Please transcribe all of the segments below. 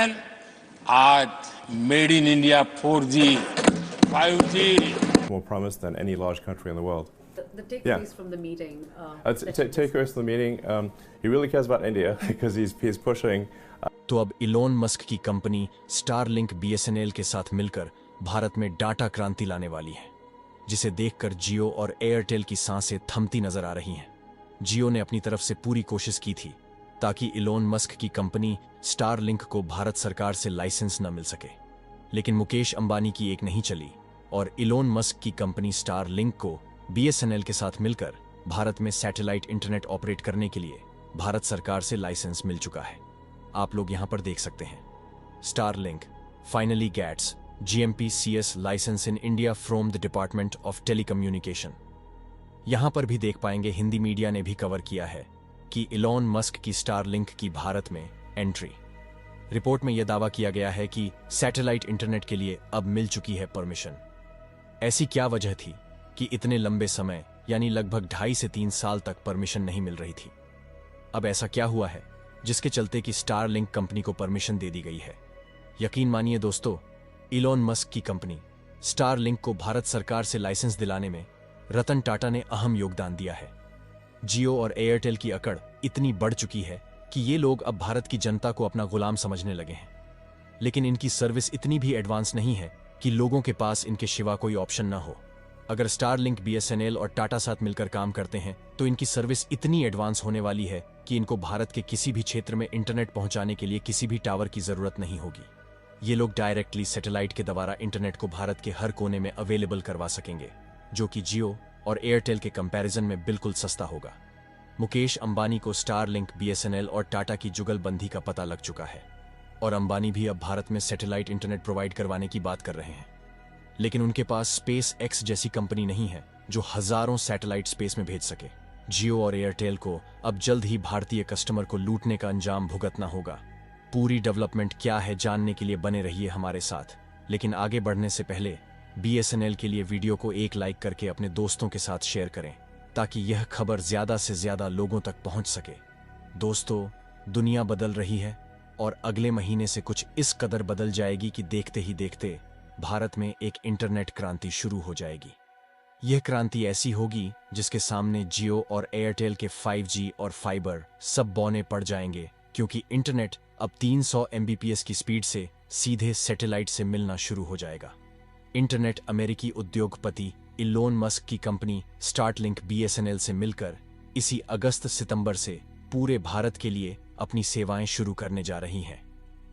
बहन आज made in India 4G 5G more promise than any large country in the world. The takeaways from the meeting. Takeaways from the meeting. He really cares about India because he's pushing. तो अब Elon Musk की company Starlink BSNL के साथ मिलकर भारत में data क्रांति लाने वाली है, जिसे देखकर जियो और एयरटेल की सांसें थमती नजर आ रही हैं। जियो ने अपनी तरफ से पूरी कोशिश की थी ताकि इलोन मस्क की कंपनी स्टारलिंक को भारत सरकार से लाइसेंस न मिल सके, लेकिन मुकेश अंबानी की एक नहीं चली और इलोन मस्क की कंपनी स्टारलिंक को बीएसएनएल के साथ मिलकर भारत में सैटेलाइट इंटरनेट ऑपरेट करने के लिए भारत सरकार से लाइसेंस मिल चुका है। आप लोग यहां पर देख सकते हैं, Starlink finally gets GMP CS licence in India from the department of telecommunication. यहां पर भी देख पाएंगे, हिंदी मीडिया ने भी कवर किया है कि इलोन मस्क की स्टारलिंक की भारत में एंट्री। रिपोर्ट में यह दावा किया गया है कि सैटेलाइट इंटरनेट के लिए अब मिल चुकी है परमिशन। ऐसी क्या वजह थी कि इतने लंबे समय यानी लगभग 2.5 से 3 साल तक परमिशन नहीं मिल रही थी? अब ऐसा क्या हुआ है जिसके चलते कि स्टारलिंक कंपनी को परमिशन दे दी गई है? यकीन मानिए दोस्तों, इलोन मस्क की कंपनी स्टारलिंक को भारत सरकार से लाइसेंस दिलाने में रतन टाटा ने अहम योगदान दिया है। जियो और एयरटेल की अकड़ इतनी बढ़ चुकी है कि ये लोग अब भारत की जनता को अपना गुलाम समझने लगे हैं, लेकिन इनकी सर्विस इतनी भी एडवांस नहीं है कि लोगों के पास इनके सिवा कोई ऑप्शन ना हो। अगर स्टारलिंक बीएसएनएल और टाटा साथ मिलकर काम करते हैं तो इनकी सर्विस इतनी एडवांस होने वाली है कि इनको भारत के किसी भी क्षेत्र में इंटरनेट पहुंचाने के लिए किसी भी टावर की जरूरत नहीं होगी। ये लोग डायरेक्टली सैटेलाइट के द्वारा इंटरनेट को भारत के हर कोने में अवेलेबल करवा सकेंगे, जो कि जियो और एयरटेल के कंपैरिजन में बिल्कुल सस्ता होगा। मुकेश अंबानी को स्टारलिंक, बीएसएनएल और टाटा की जुगलबंदी का पता लग चुका है और अंबानी भी अब भारत में सैटेलाइट इंटरनेट प्रोवाइड करवाने की बात कर रहे हैं, लेकिन उनके पास स्पेस एक्स जैसी कंपनी नहीं है जो हजारों सैटेलाइट स्पेस में भेज सके। जियो और एयरटेल को अब जल्द ही भारतीय कस्टमर को लूटने का अंजाम भुगतना होगा। पूरी डेवलपमेंट क्या है जानने के लिए बने रहिए हमारे साथ, लेकिन आगे बढ़ने से पहले बीएसएनएल के लिए वीडियो को एक लाइक करके अपने दोस्तों के साथ शेयर करें ताकि यह खबर ज्यादा से ज्यादा लोगों तक पहुंच सके। दोस्तों, दुनिया बदल रही है और अगले महीने से कुछ इस कदर बदल जाएगी कि देखते ही देखते भारत में एक इंटरनेट क्रांति शुरू हो जाएगी। यह क्रांति ऐसी होगी जिसके सामने जियो और एयरटेल के 5G और फाइबर सब बौने पड़ जाएंगे, क्योंकि इंटरनेट अब 300 Mbps की स्पीड से सीधे सैटेलाइट से मिलना शुरू हो जाएगा। इंटरनेट अमेरिकी उद्योगपति इलोन मस्क की कंपनी स्टारलिंक बीएसएनएल से मिलकर इसी अगस्त-सितंबर से पूरे भारत के लिए अपनी सेवाएं शुरू करने जा रही हैं।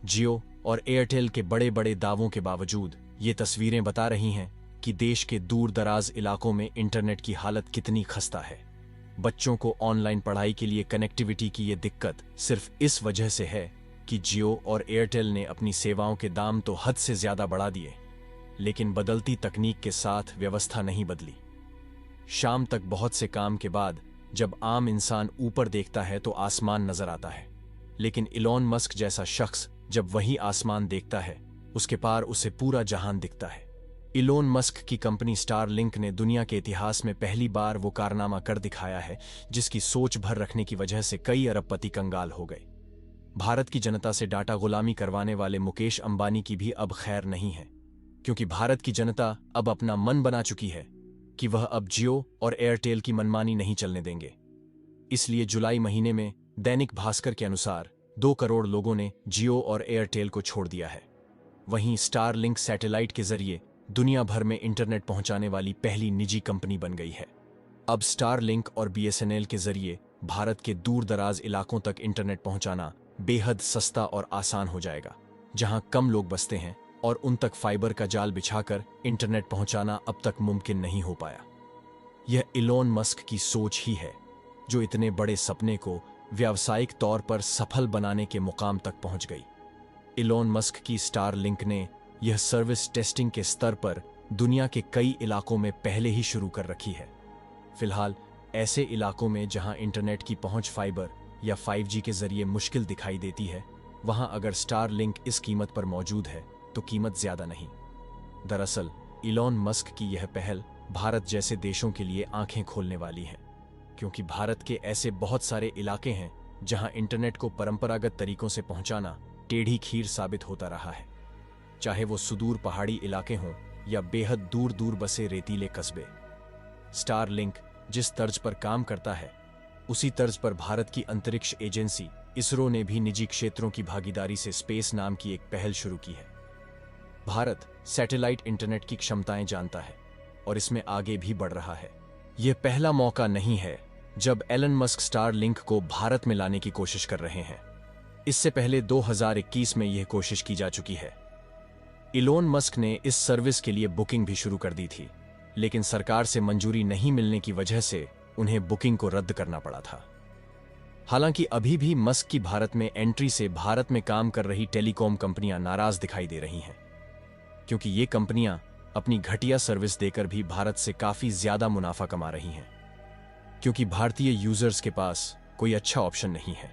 जियो और एयरटेल के बड़े बड़े दावों के बावजूद ये तस्वीरें बता रही हैं कि देश के दूर दराज इलाकों में इंटरनेट की हालत कितनी खस्ता है। बच्चों को ऑनलाइन पढ़ाई के लिए कनेक्टिविटी की ये दिक्कत सिर्फ इस वजह से है कि जियो और एयरटेल ने अपनी सेवाओं के दाम तो हद से ज्यादा बढ़ा दिए, लेकिन बदलती तकनीक के साथ व्यवस्था नहीं बदली। शाम तक बहुत से काम के बाद जब आम इंसान ऊपर देखता है तो आसमान नजर आता है, लेकिन इलोन मस्क जैसा शख्स जब वही आसमान देखता है, उसके पार उसे पूरा जहान दिखता है। इलोन मस्क की कंपनी स्टारलिंक ने दुनिया के इतिहास में पहली बार वो कारनामा कर दिखाया है जिसकी सोच भर रखने की वजह से कई अरबपति कंगाल हो गए। भारत की जनता से डाटा गुलामी करवाने वाले मुकेश अंबानी की भी अब खैर नहीं है, क्योंकि भारत की जनता अब अपना मन बना चुकी है कि वह अब जियो और एयरटेल की मनमानी नहीं चलने देंगे। इसलिए जुलाई महीने में दैनिक भास्कर के अनुसार 2 करोड़ लोगों ने जियो और एयरटेल को छोड़ दिया है। वहीं स्टारलिंक सैटेलाइट के जरिए दुनिया भर में इंटरनेट पहुंचाने वाली पहली निजी कंपनी बन गई है। अब स्टारलिंक और बीएसएनएल के जरिए भारत के दूर दराज इलाकों तक इंटरनेट पहुंचाना बेहद सस्ता और आसान हो जाएगा। जहां कम लोग बसते हैं और उन तक फाइबर का जाल बिछाकर इंटरनेट पहुंचाना अब तक मुमकिन नहीं हो पाया। यह इलोन मस्क की सोच ही है जो इतने बड़े सपने को व्यावसायिक तौर पर सफल बनाने के मुकाम तक पहुंच गई। इलोन मस्क की स्टारलिंक ने यह सर्विस टेस्टिंग के स्तर पर दुनिया के कई इलाकों में पहले ही शुरू कर रखी है। फिलहाल ऐसे इलाकों में जहां इंटरनेट की पहुंच फाइबर या 5G के जरिए मुश्किल दिखाई देती है, वहां अगर स्टारलिंक इस कीमत पर मौजूद है तो कीमत ज्यादा नहीं। दरअसल इलोन मस्क की यह पहल भारत जैसे देशों के लिए आंखें खोलने वाली है, क्योंकि भारत के ऐसे बहुत सारे इलाके हैं जहां इंटरनेट को परंपरागत तरीकों से पहुंचाना टेढ़ी खीर साबित होता रहा है, चाहे वो सुदूर पहाड़ी इलाके हों या बेहद दूर दूर बसे रेतीले कस्बे। स्टारलिंक जिस तर्ज पर काम करता है, उसी तर्ज पर भारत की अंतरिक्ष एजेंसी इसरो ने भी निजी क्षेत्रों की भागीदारी से स्पेस नाम की एक पहल शुरू की है। भारत सैटेलाइट इंटरनेट की क्षमताएं जानता है और इसमें आगे भी बढ़ रहा है। यह पहला मौका नहीं है जब एलन मस्क स्टारलिंक को भारत में लाने की कोशिश कर रहे हैं। इससे पहले 2021 में यह कोशिश की जा चुकी है। इलोन मस्क ने इस सर्विस के लिए बुकिंग भी शुरू कर दी थी, लेकिन सरकार से मंजूरी नहीं मिलने की वजह से उन्हें बुकिंग को रद्द करना पड़ा था। हालांकि अभी भी मस्क की भारत में एंट्री से भारत में काम कर रही टेलीकॉम कंपनियां नाराज दिखाई दे रही हैं, क्योंकि ये कंपनियां अपनी घटिया सर्विस देकर भी भारत से काफी ज्यादा मुनाफा कमा रही हैं, क्योंकि भारतीय यूजर्स के पास कोई अच्छा ऑप्शन नहीं है।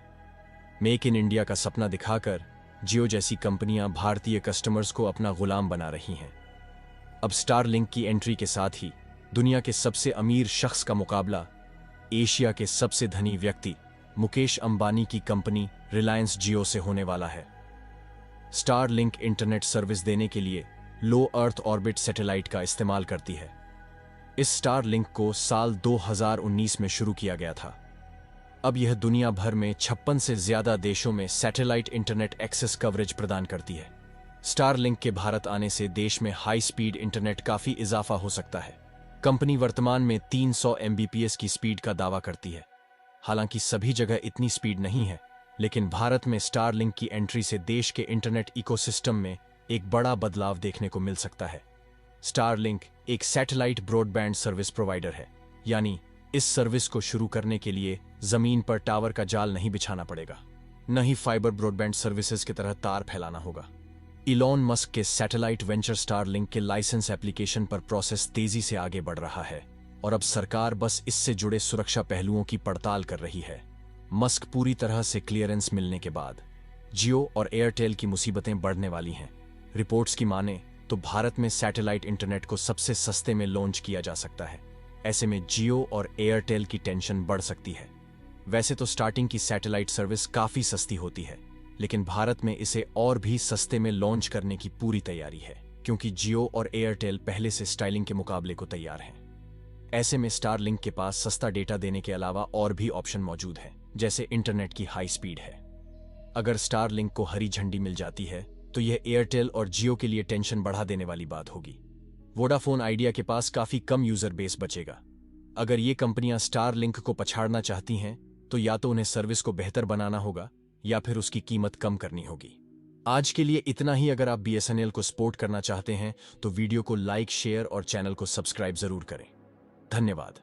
मेक इन इंडिया का सपना दिखाकर जियो जैसी कंपनियां भारतीय कस्टमर्स को अपना गुलाम बना रही हैं। अब स्टारलिंक की एंट्री के साथ ही दुनिया के सबसे अमीर शख्स का मुकाबला एशिया के सबसे धनी व्यक्ति मुकेश अंबानी की कंपनी रिलायंस जियो से होने वाला है। स्टारलिंक इंटरनेट सर्विस देने के लिए लो अर्थ ऑर्बिट सैटेलाइट का इस्तेमाल करती है। इस स्टारलिंक को साल 2019 में शुरू किया गया था। अब यह दुनिया भर में 56 से ज्यादा देशों में सैटेलाइट इंटरनेट एक्सेस कवरेज प्रदान करती है। स्टारलिंक के भारत आने से देश में हाई स्पीड इंटरनेट काफी इजाफा हो सकता है। कंपनी वर्तमान में 300 MBPS की स्पीड का दावा करती है। हालांकि सभी जगह इतनी स्पीड नहीं है, लेकिन भारत में स्टारलिंक की एंट्री से देश के इंटरनेट इकोसिस्टम में एक बड़ा बदलाव देखने को मिल सकता है। स्टारलिंक एक सैटेलाइट ब्रॉडबैंड सर्विस प्रोवाइडर है, यानी इस सर्विस को शुरू करने के लिए जमीन पर टावर का जाल नहीं बिछाना पड़ेगा, न ही फाइबर ब्रॉडबैंड सर्विसेज की तरह तार फैलाना होगा। इलॉन मस्क के सैटेलाइट वेंचर स्टारलिंक के लाइसेंस एप्लीकेशन पर प्रोसेस तेजी से आगे बढ़ रहा है और अब सरकार बस इससे जुड़े सुरक्षा पहलुओं की पड़ताल कर रही है। मस्क पूरी तरह से क्लियरेंस मिलने के बाद जियो और एयरटेल की मुसीबतें बढ़ने वाली हैं। रिपोर्ट्स की माने तो भारत में सैटेलाइट इंटरनेट को सबसे सस्ते में लॉन्च किया जा सकता है। ऐसे में जियो और एयरटेल की टेंशन बढ़ सकती है। वैसे तो स्टार्टिंग की सैटेलाइट सर्विस काफी सस्ती होती है, लेकिन भारत में इसे और भी सस्ते में लॉन्च करने की पूरी तैयारी है, क्योंकि जियो और एयरटेल पहले से स्टारलिंक के मुकाबले को तैयार हैं। ऐसे में स्टारलिंक के पास सस्ता डेटा देने के अलावा और भी ऑप्शन मौजूद हैं, जैसे इंटरनेट की हाई स्पीड है। अगर स्टारलिंक को हरी झंडी मिल जाती है तो यह एयरटेल और जियो के लिए टेंशन बढ़ा देने वाली बात होगी। वोडाफोन आइडिया के पास काफी कम यूजर बेस बचेगा। अगर ये कंपनियां स्टारलिंक को पछाड़ना चाहती हैं तो या तो उन्हें सर्विस को बेहतर बनाना होगा या फिर उसकी कीमत कम करनी होगी। आज के लिए इतना ही। अगर आप BSNL को सपोर्ट करना चाहते हैं तो वीडियो को लाइक, शेयर और चैनल को सब्सक्राइब जरूर करें। धन्यवाद।